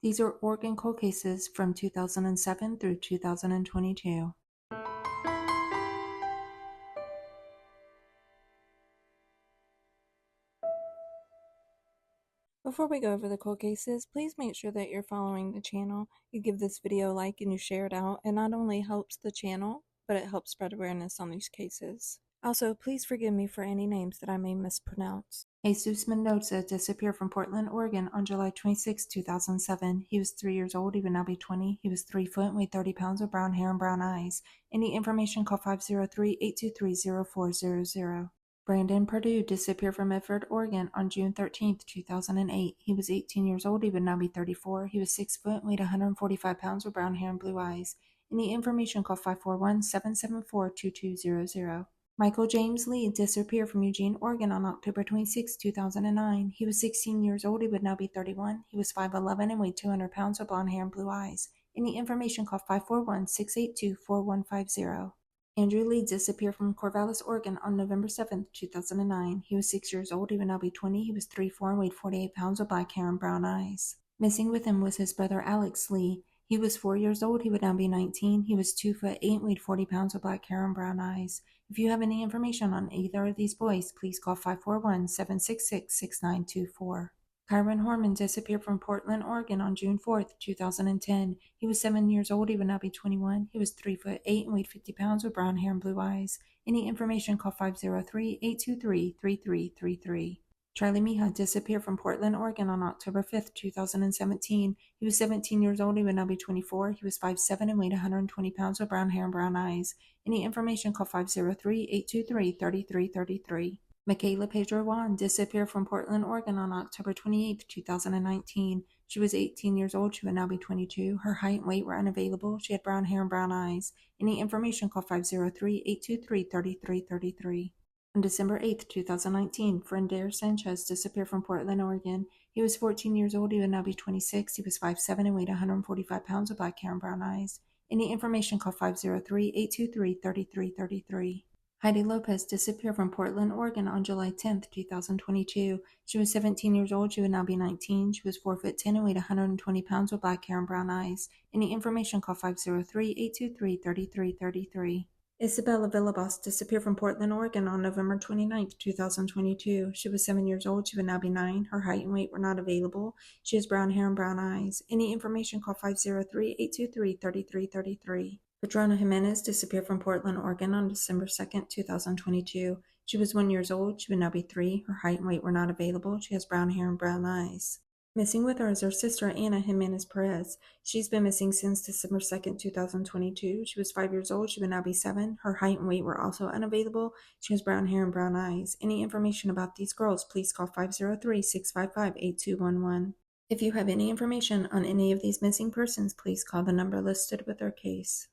These are Oregon cold cases from 2007 through 2022. Before we go over the cold cases, please make sure that you're following the channel. You give this video a like and you share it out. It not only helps the channel, but it helps spread awareness on these cases. Also, please forgive me for any names that I may mispronounce. Jesus Mendoza disappeared from Portland, Oregon on July 26, 2007. He was 3 years old. He would now be 20. He was 3 foot and weighed 30 pounds with brown hair and brown eyes. Any information, call 503-823-0400. Brandon Perdue disappeared from Medford, Oregon on June 13, 2008. He was 18 years old. He would now be 34. He was 6 foot and weighed 145 pounds with brown hair and blue eyes. Any information, call 541-774-2200. Michael James Lee disappeared from Eugene, Oregon on October 26, 2009. He was 16 years old. He would now be 31. He was 5'11 and weighed 200 pounds with blonde hair and blue eyes. Any information, call 541-682-4150. Andrew Lee disappeared from Corvallis, Oregon on November 7, 2009. He was 6 years old. He would now be 20. He was 3'4 and weighed 48 pounds with black hair and brown eyes. Missing with him was his brother Alex Lee. He was 4 years old. He would now be 19. He was 2 foot 8 and weighed 40 pounds with black hair and brown eyes. If you have any information on either of these boys, please call 541-766-6924. Kyron Horman disappeared from Portland, Oregon on June 4, 2010. He was 7 years old. He would now be 21. He was 3 foot 8 and weighed 50 pounds with brown hair and blue eyes. Any information, call 503-823-3333. Charlie Mija disappeared from Portland, Oregon on October 5, 2017. He was 17 years old. He would now be 24. He was 5'7 and weighed 120 pounds with brown hair and brown eyes. Any information, call 503-823-3333. Michaela Pedro Juan disappeared from Portland, Oregon on October 28, 2019. She was 18 years old. She would now be 22. Her height and weight were unavailable. She had brown hair and brown eyes. Any information, call 503-823-3333. On December 8, 2019, Frender Sanchez disappeared from Portland, Oregon. He was 14 years old. He would now be 26. He was 5'7 and weighed 145 pounds with black hair and brown eyes. Any information, call 503-823-3333. Heidi Lopez disappeared from Portland, Oregon on July 10, 2022. She was 17 years old. She would now be 19. She was 4 foot 10 and weighed 120 pounds with black hair and brown eyes. Any information, call 503-823-3333. Isabella Villabos disappeared from Portland, Oregon on November 29, 2022. She was 7 years old. She would now be 9. Her height and weight were not available. She has brown hair and brown eyes. Any information, call 503-823-3333. Patrona Jimenez disappeared from Portland, Oregon on December 2, 2022. She was 1 year old. She would now be 3. Her height and weight were not available. She has brown hair and brown eyes. Missing with her is her sister, Anna Jimenez Perez. She's been missing since December 2, 2022. She was 5 years old. She would now be 7. Her height and weight were also unavailable. She has brown hair and brown eyes. Any information about these girls, please call 503-655-8211. If you have any information on any of these missing persons, please call the number listed with their case.